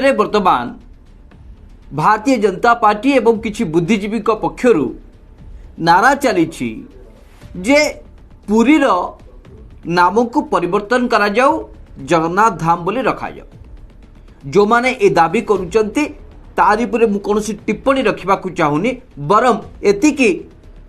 में वर्तमान भारतीय जनता पार्टी एवं किछि बुद्धिजीवी पक्षरु नारा चली जे पुरीर नाम को परिवर्तन करा जाऊ, जगन्नाथ धाम बोली रखा जाऊ। जो माने ए दाबी करुचंती तारि परे मु कोनोसी टिप्पणी रखिबाकू चाहुनी, बरम एतिकी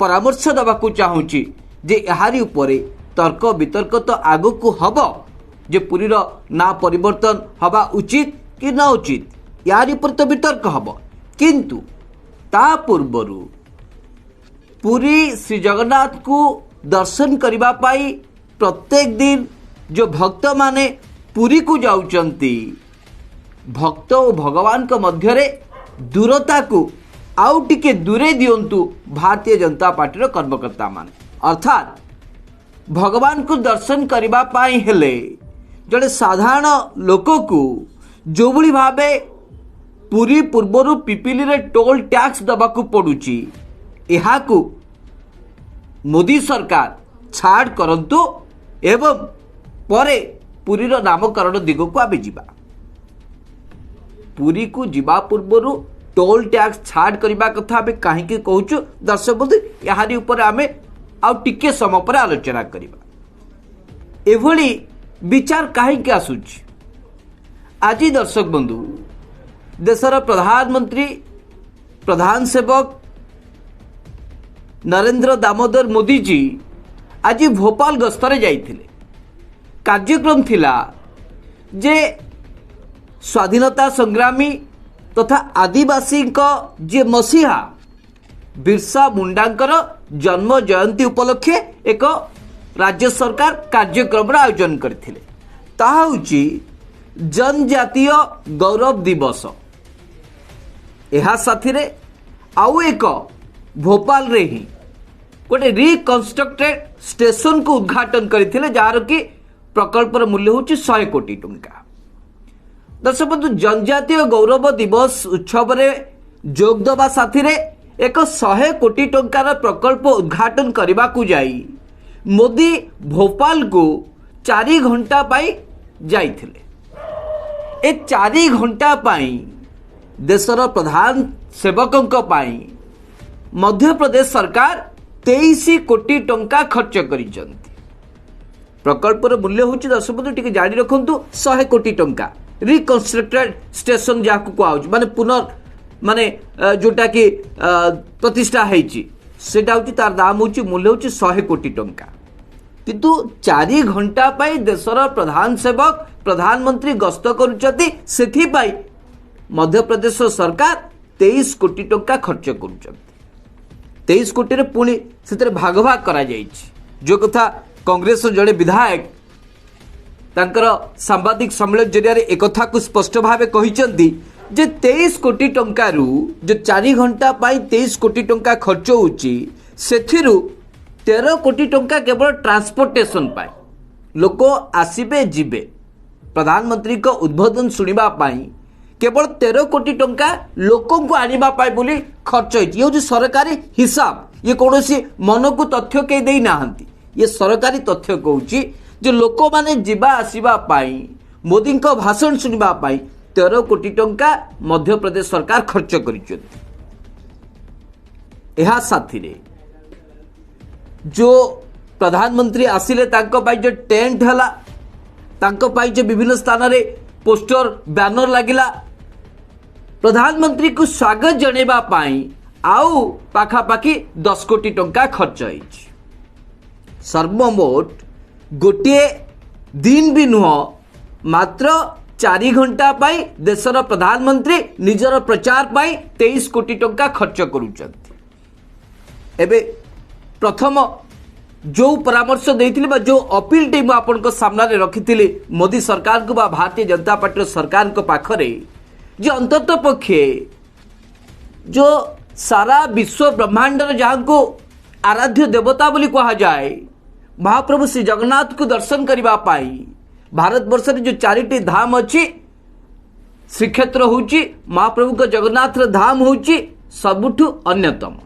परामर्श दबाकू चाहूची जे एहारी उपरे तर्क वितर्क तो आगकू हबो जे पुरीर ना परिवर्तन हवा उचित कि न उचित, यारी पर तो वितर्क हबो। किंतु ता पूर्वरु पुरी श्री जगन्नाथ को दर्शन करिबा पाई प्रत्येक दिन जो भक्त माने पुरी को जाउचंती, भक्त और भगवान को मध्यरे दूरता को आउ टिके दूरे दियंतु भारतीय जनता पार्टी कर्मकर्ता माने। अर्थात भगवान को दर्शन करिबा पाई हेले जड़े साधारण लोक को जो भली भावे पुरी पूर्वरु पिपिली रे टोल टैक्स दबाकू पड़ुची, एहा को मोदी सरकार छाड़ करंतु एवं परे पुरीर नामकरण दिग को आबे जिबा। पुरी को जिबा पूर्वरु टोल टैक्स छाड़ करबा कथा आबे काहेकि कहूचु दर्शक बंधु, याहारी ऊपर आमे आउ टिके समय पर आलोचना करिबा। एभली विचार काहेकि आसुची? आज दर्शक बंधु, देशर प्रधानमंत्री प्रधान सेवक नरेंद्र दामोदर मोदी जी आज भोपाल गस्तरे जाइथिले। कार्यक्रम थिला जे स्वाधीनता संग्रामी तथा आदिवासी जे मसीहा बिरसा मुंडांकर जन्म जयंती उपलक्षे एक राज्य सरकार कार्यक्रम आयोजन करथिले। ताहा होची जनजातीय गौरव दिवस। एहा साथी रे आउ एक भोपाल रे ही गोटे रिकन्स्ट्रक्टेड स्टेशन को उद्घाटन करथिले, जार कि प्रकल्पर मूल्य होची 100 कोटी टंका। दर्शक बंधु, जनजातीय गौरव दिवस उत्सव रे जोग दबा साथी रे एक 100 कोटी टंकार प्रकल्प उद्घाटन करने को जाई मोदी भोपाल को 4 घंटा पाई जाइथिले। ए 4 घंटा पाई देशर प्रधान सेवकों पाई मध्य प्रदेश सरकार 23 कोटी टंका खर्च करिसंती। प्रकल्पर मूल्य होची दर्शक बंधु टिके जारी रखंतु 100 कोटी टंका। रिकन्स्ट्रक्टेड स्टेशन जाकू को आउच माने पुनर् माने जोटा कि प्रतिष्ठा हेची सेटा होची तार दाम होची मूल्य होची 100 कोटी टंका। किंतु 4 घंटा पाई देशर प्रधान सेवक प्रधानमंत्री गस्त करुचती, सेथि पाई मध्य प्रदेश सरकार 23 कोटी टंका खर्च करुचती। 23 कोटी रे पुणी सेतरे भाग भाग करा जाइछि। जो कथा कांग्रेस जड़े विधायक तांकर सांबादिक सम्मेलन जरिया एक कथा को स्पष्ट भावे कहिसंती जे 23 कोटी टंकारु जो 4 घंटा पाई 23 कोटी टंका खर्च होची, सेथिरु 13 कोटी टंका केवल ट्रांसपोर्टेशन पाई लोक आसीबे जिबे। प्रधानमंत्री को उद्बोधन सुनिबा पाई केवल 13 कोटी टंका लोकों को आनिबा पाई बोली खर्च होची। ये सरकारी हिसाब, ये कौनसी मन को तथ्य के देई नाहंती, ये सरकारी तथ्य कहूची जो लोक माने जिबा आसीबा पाई मोदी को भाषण सुनिबा पाई 13 कोटी टंका मध्य प्रदेश सरकार खर्च करिसंती। एहा साथी रे जो प्रधानमंत्री आसिले तांको पाई जो टेंट हला, तांको पाई जो विभिन्न स्थान रे पोस्टर बैनर लागिला, प्रधानमंत्री को स्वागत जणेबा पाई आउ पाखापाखि 10 कोटी टंका खर्च होइछि। सर्वमोट गोटे दिन भी नुह मात्र 4 घंटा पाई देशर प्रधानमंत्री निजर प्रचार पाई 23 कोटी टंका खर्च करुचंती। एबे प्रथम जो परामर्श देइथिले बा जो अपील टी मु आपन को सामना रे रखिथिले मोदी सरकार को बा भारतीय जनता पार्टी सरकार को पाखरे जे अंततः पक्षे जो सारा विश्व ब्रह्मांड जहाँ को आराध्य देवता बोली कहा जाए महाप्रभु श्री जगन्नाथ को दर्शन करबा पाई भारत वर्ष रे जो 4टी धाम अच्छी श्रीक्षेत्र होची महाप्रभु को जगन्नाथ धाम होची सबुठु अन्यतम।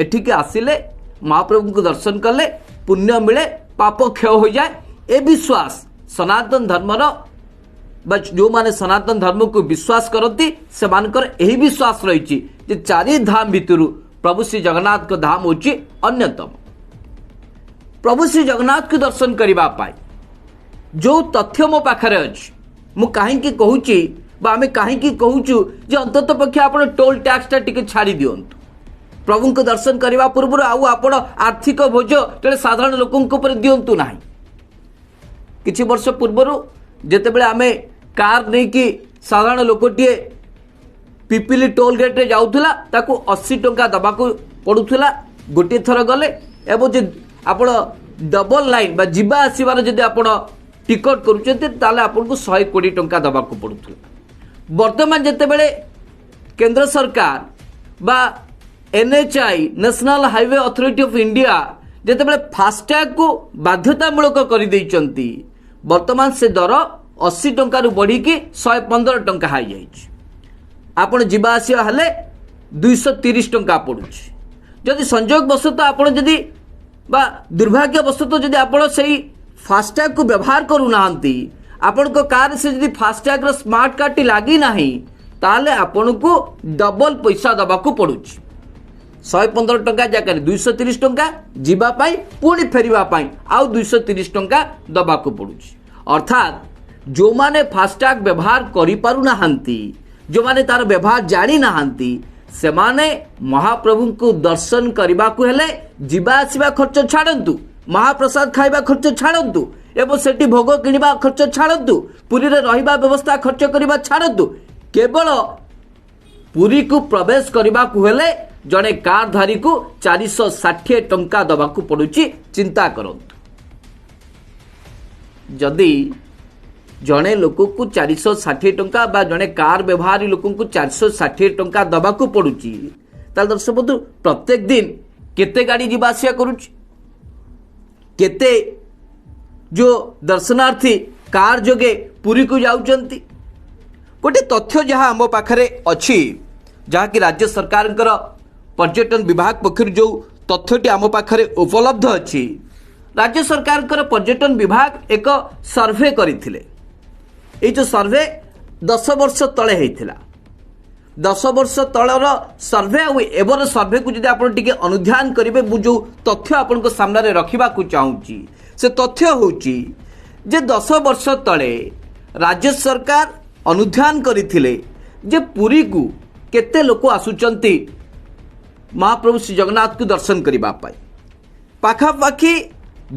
एठिके आसिले महाप्रभु को दर्शन कले पुण्य मिले, पाप क्षय हो जाए, ए विश्वास सनातन धर्मर जो माने सनातन धर्म को विश्वास करती से यही विश्वास रही जे चारि धाम भितर प्रभु श्री जगन्नाथ को धाम होची अन्यतम। प्रभु श्री जगन्नाथ को दर्शन करबा पाई जो तथ्य मो पाखरे अछि मु काहेकि कहूची बा आमे काहेकि कहूचु जे अंतत पक्षे आपण टोल टैक्स टा टिके छाड़ी दियंतु। प्रभु को दर्शन करबा पूर्व आउ आपण आर्थिक बोझ तेरे साधारण लोकन को पर दियंतु नाही। किछि वर्ष पूर्व जेतेबेले आमे कार नहीं कि साधारण लोकटिए पिपिली टोल गेट रे जाउथला ताकू 80 टंका दबाकू पड़ुथला गोटे थर गले एवं जे आपण डबल लाइन बा जिबा आसीबार जदि आपण टिकट करूचंते ताले आपण को 120 टंका दबाकू पड़ुथला। वर्तमान जेतेबेले केंद्र सरकार बा NHAI national highway authority of India जेतेबेले फास्टैग को बाध्यतामूलक कर देइचंती वर्तमान से दर 80 टंका रु बढ़ी कि 115 टंका हाई जाइए। आपण जीवा आसिया हेले 230 टंका पड़ुछि। जदि संयोग बसत आपण जदि बा दुर्भाग्य बसत जदि आपण सही फास्टैग को व्यवहार करू नाहंती आपण को कार से जदि फास्टैग रो स्मार्ट कार्ड टी लागी नाही ताले आपण को डबल पैसा दबा को पड़ुछि। 115 टंका जगह 230 टंका जीवा पाई पुणी फेरिबा पाई आउ 230 टंका दबा को पड़ुछि। अर्थात जो माने फास्टैग व्यवहार करि पारु नाहंती जो माने तार व्यवहार जानी नाहंती से माने महाप्रभु को दर्शन करबा को हेले जीवा आसीबा खर्च छाड़ंतु महाप्रसाद खाइबा खर्च छाड़ंतु एवं सेठी भोग किनिबा खर्च छाड़ंतु पुरी रे रहिबा व्यवस्था खर्च करबा छाड़ंतु केवल पुरी को प्रवेश करबा को हेले जड़े कारधारी को 460 टंका दबा को पड़ुछि। चिंता करंतु जदि जड़े लोक को 460 टंका बा जड़े कार व्यवहारी लोक को 460 टंका दबा को पड़ुछि ताल दर्शक बंधु प्रत्येक दिन केते गाड़ी जीवा आसिया करूछि केते जो दर्शनार्थी कार जोगे पुरी को जाउचंती। गोटे तथ्य जहाँ आम पाखरे अछि जहाँ कि राज्य सरकार पर्यटन विभाग पक्षर जो तथ्यटी आम पाखरे उपलब्ध अछि राज्य सरकार पर्यटन विभाग एक सर्वे करथिले। ये जो सर्वे 10 वर्ष तले होता 10 वर्ष तलर सर्वे एवर सर्वे को जब आप अनुध्यान करेंगे मु जो तथ्य आपण सामने रखा चाहूँगी से तथ्य होची जे 10 वर्ष तले राज्य सरकार अनुध्यान करथिले जे पुरी को केते लोक आसुचंती महाप्रभु श्री जगन्नाथ को दर्शन करबा पाई पाखापाखि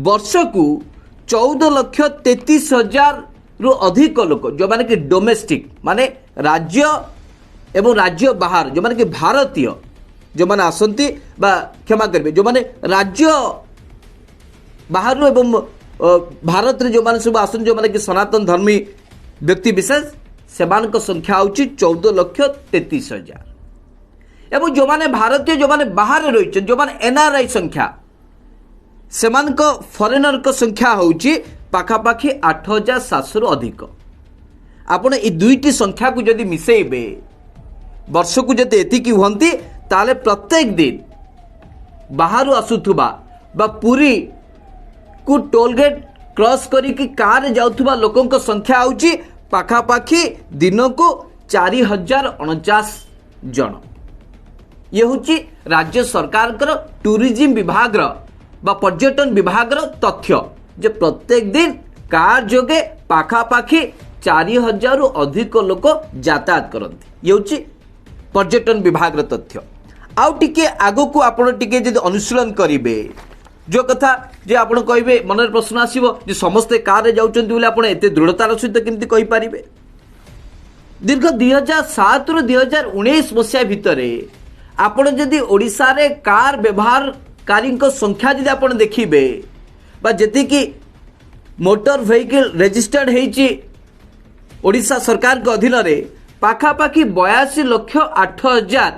वर्ष को 14,33,000 रु अधिक लोक जो माने कि डोमेस्टिक माने राज्य एवं राज्य बाहर जो माने कि भारतीय जो माने आसंती बा क्षमा करेंगे जो माने राज्य बाहर एवं भारत रे जो माने सब आसन जो माने कि सनातन धर्मी व्यक्ति विशेष सेमान संख्या होची 14,33,000 एवं जो माने भारतीय जो माने बाहर रही जो माने एनआरआई संख्या सेमान फरेनर को संख्या होची पाखापाखि 8,700 रु अधिक। आपण ए दुईटी संख्या को जदि मिसेइबे वर्ष को जदि एतिकी हुंती ताले प्रत्येक दिन बाहर आसुथुबा बा पुरी को टोलगेट क्रॉस करिकी कार जाउथुबा लोकन को संख्या होची पाखापाखि दिन को 4,049 जन। ये होची राज्य सरकार टूरिज्म विभाग बा पर्यटन विभाग तथ्य जे प्रत्येक दिन कार जोगे पाखापाखि 4,000 रु अधिक लोक यातायात करती। ये होची पर्यटन विभाग तथ्य। आउ टिके आगो को आपण टिके जदि अनुशीलन करिवे जो कथा जे आपण कहिबे मन प्रश्न आसीबो जे समस्त कार रे जाउचंती बोले आपण एते दृढ़तार सहित केमति कहि पारिबे। दीर्घ 2007 रु 2019 मसिया भितरे आपण जदि ओडिसा रे कार व्यवहारकारी संख्या जदि आपण देखिबे बा जति कि मोटर व्हीकल रजिस्टर्ड हेची ओडिसा सरकार के अधीन रे पाखापाखि 82,08,000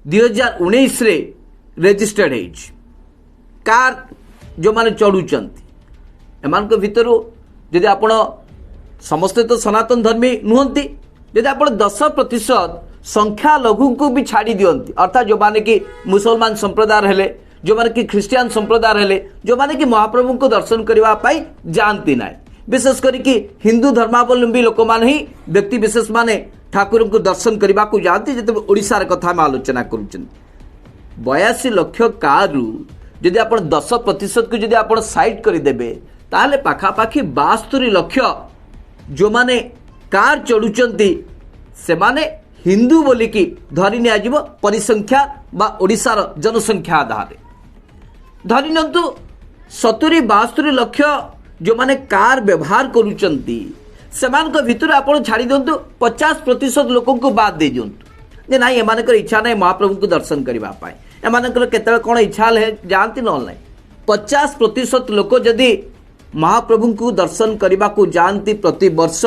2019 रे रजिस्टर्ड हेची कार जो माने चढ़ुचंती एमान को भितरु यदि आपण समस्ते तो सनातन धर्मी नुहंती यदि आपण 10% संख्या लघु को भी छाड़ी दियंती अर्थात जो माने कि मुसलमान संप्रदाय हेले जो माने कि ख्रिस्टियन संप्रदाय हेले जो माने कि महाप्रभु को दर्शन करबा पाई जानती ना विशेष करके हिंदू धर्मावलंबी लोक मैंने ही व्यक्ति विशेष माने ठाकुर को दर्शन करने को जाती जिते ओडिशार कथा आम आलोचना कर 82 लक्ष कारु जदि आप 10% को जदि आप साइड करदेवे ताहले पाखापाखि 72 लक्ष जो माने कार चढ़ुचंती से माने हिंदू बोलिकी धरी नियाजिब परिसंख्या बा ओडिशार जनसंख्या आधार धरी नियंतु 70-72 लक्ष जो माने कार व्यवहार करुचंती सेमानक भितर आप छाड़ी दिंतु 50% लोक को बाद दे दिंतु जे नाई एमानकर इच्छा नहीं महाप्रभु को दर्शन करने एमानकर केतବେଳେ कौन इच्छा जाती ना 50% लोक जदि महाप्रभु को दर्शन करने को जाती प्रति वर्ष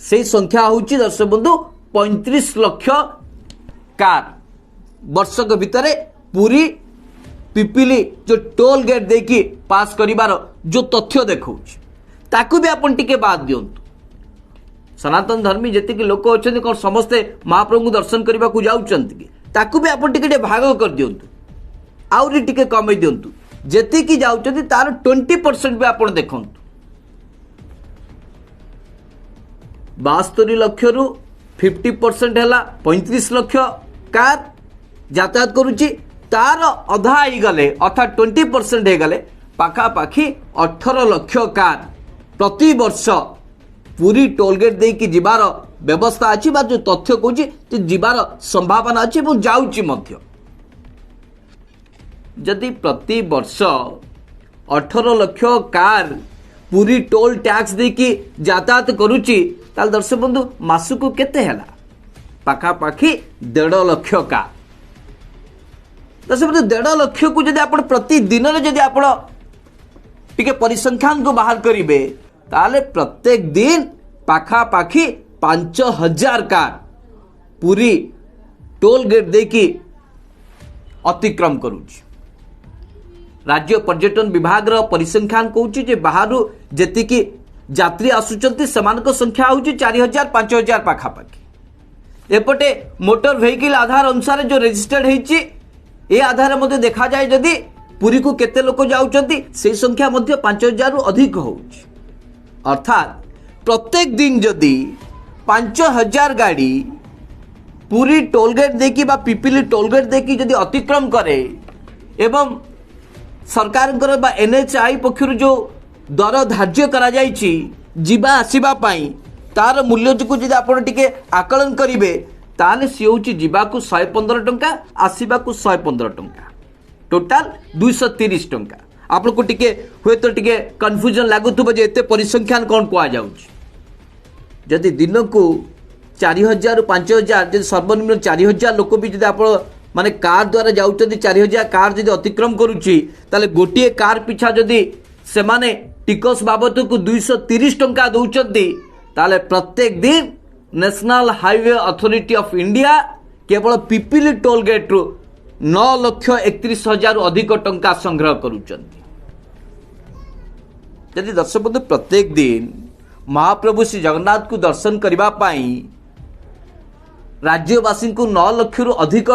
से संख्या होची दर्शक बंधु 35 लक्ष कार वर्षक भितर पूरी पिपिली जो टोल गेट देकी पास करिवार जो तथ्य देखा ताकू भी आपन टिके बाद दियंतु सनातन धर्मी जेतिक लोक अच्छा कौन समस्ते महाप्रभु दर्शन करने को जाऊँगी ताकू भी आपन टिके भाग कर दियंतु आउरी टिके कमे दियंतु जेतिकी जाऊँगी तार 20% भी आपन देखंतु 72 लक्ष रु 50% है 35 लक्ष कार यातायात करुच्ची तार अधा गले अर्थात 20% हो गले पाखापाखि 18 लक्ष कार प्रति वर्ष पूरी टोलगेट देकी जिबार व्यवस्था अच्छी बा जो तथ्य कहूँ जिबार संभावना अच्छी और जाऊँची मध्य जदि प्रति वर्ष 18 लक्ष कार पूरी टोल टैक्स देकी यातायात करुच्ची ताल दर्शक बंधु मासकू केते हैला पाखापाखि 1.5 लक्ष कार दर्शक बंधु 1.5 लक्ष को जदि आप प्रतिदिन जदि आप टिके परिसंख्यान को बाहर करेंगे ताले प्रत्येक दिन पाखापाखि 5000 कार पूरी टोल गेट देकी अतिक्रम करुच्ची राज्य पर्यटन विभाग परिसंख्यान कहूँ बाहर जेतिकी यात्री आसुचंती सेमानक संख्या होची 4000-5000 पाखापाखि एपटे मोटर व्हीकल आधार अनुसार जो रजिस्टर्ड होती ए आधार मध्य देखा जाए जदि पुरी को केते लोक जाउचंती से संख्या मध्य 5000 रु अधिक होउची अर्थात प्रत्येक दिन जदि 5000 गाड़ी पूरी टोलगेट देखी बा पिपिली टोलगेट देखी जदि अतिक्रम करे एवं सरकार बा एनएचआई पक्षर जो दर धार्य करा जायछि जीवा आसीबा पाई तार मूल्य को जदि आपण टिके आकलन करिवे ताले सी होची जीवा को 115 टंका आसीबा को 115 टंका टोटाल 230 टंका आपण को टिके हुए तो टिके कंफ्यूजन लागुथबो जे एते परिसंख्यान कोन कोआ जाउछि जदि दिन को 4000-5000 जदि सर्वनिम्न 4000 लोक भी जदि आपण माने कार द्वारा जाउछन्ती 4000 कार जदि अतिक्रम करूछि ताले गोटिए कार पिछा जदि से माने टिकस बाबत को 230 टंका दउछन्ती ताले प्रत्येक दिन national highway authority of India केवल पिपिली टोल गेट रु 9,31,000 अधिक टंका संग्रह करुचंती यदि दर्शक बंधु प्रत्येक दिन महाप्रभु श्री जगन्नाथ को दर्शन करबा पाई राज्यवासी को 9 लाख रु अधिक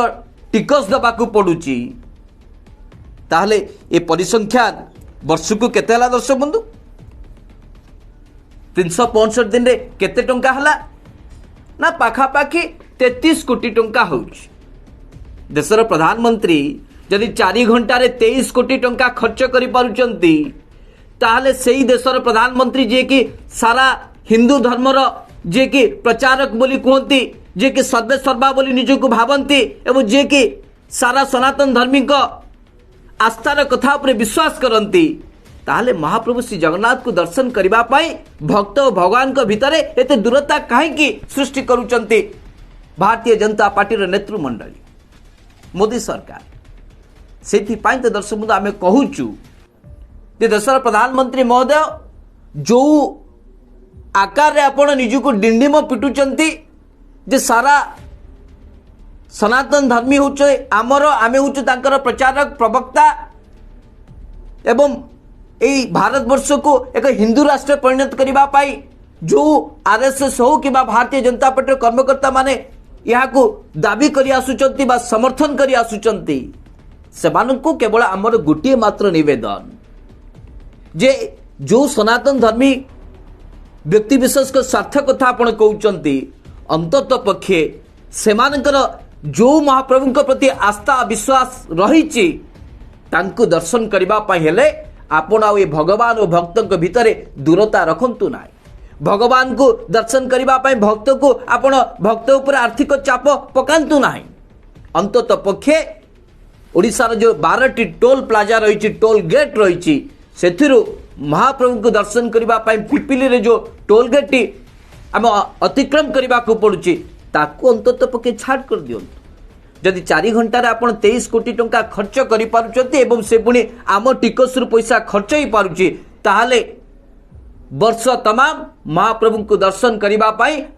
टिकस दबा को पड़ुची ताहले ए परिसंख्यान वर्ष को केते हला दर्शक बंधु 365 दिन रे केते टंका हला ना पाखापाखि 33 कोटी टंका होउची देशर प्रधानमंत्री जदि 4 घंटे 23 कोटी टंका खर्च करि पारुचंती ताहले सेही देशर प्रधानमंत्री जे कि सारा हिंदू धर्मर जे कि प्रचारक बोली कहती जे कि सर्वे सर्वा बोली निजको भावती एवं जे कि सारा सनातन धर्मी को आस्थार कथा उपरे विश्वास करती ताहले महाप्रभु श्री जगन्नाथ को दर्शन करबा पाई भक्त और भगवान को भितर एते दूरता काहेकि सृष्टि करुचंती भारतीय जनता पार्टी नेतृमंडली मोदी सरकार से तो दर्शक बंधु आम कहूचु जे देशर प्रधानमंत्री महोदय जो आकार रे आपण निजको डिंडिम पिटुचंती जे सारा सनातन धर्मी होचे आमर आमे होचु तांकर प्रचारक प्रवक्ता एवं एई भारतवर्ष को एक हिंदू राष्ट्र परिणत करबा पाई जो आरएसएस हो कि भारतीय जनता पार्टी कर्मकर्ता माने यहाँ को दाबी करी आसुचंती बा समर्थन करी आसुचंती सेमानकु केवल आमर गोटे मात्र निवेदन जे जो सनातन धर्मी व्यक्तिविशेष स्वार्थ कथा आपण कहते अंतत पक्षे सेमानकर जो महाप्रभु प्रति आस्था विश्वास रही दर्शन करने आपण आ भगवान और भक्त भितर दूरता रखंतु ना। भगवान को दर्शन करने भक्त को आपण भक्त उपर आर्थिक चाप पकांतु ना। अंतत पक्षे ओडिशार जो 12टी टोल प्लाजा रही टोल गेट रही से महाप्रभु को दर्शन करने पिपिली रे जो टोल गेट आम अतिक्रम करने को पड़ुची ताकू अंतत पक्षे छाड़ कर दियंतु। जदि 4 घंटार आप 23 कोटी टंका खर्च कर से पुणी आम टिकस पैसा खर्च हो पारुची ताहले वर्ष तमाम महाप्रभु को दर्शन करने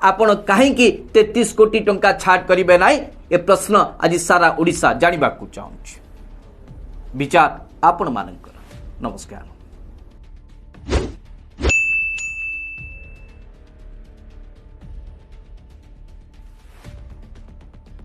आपण कहीं 33 कोटी टंका छाड़ करेंगे ना। ए प्रश्न आज सारा ओडिशा जानिबा को चाहूँ। विचार आपण मानकर। नमस्कार।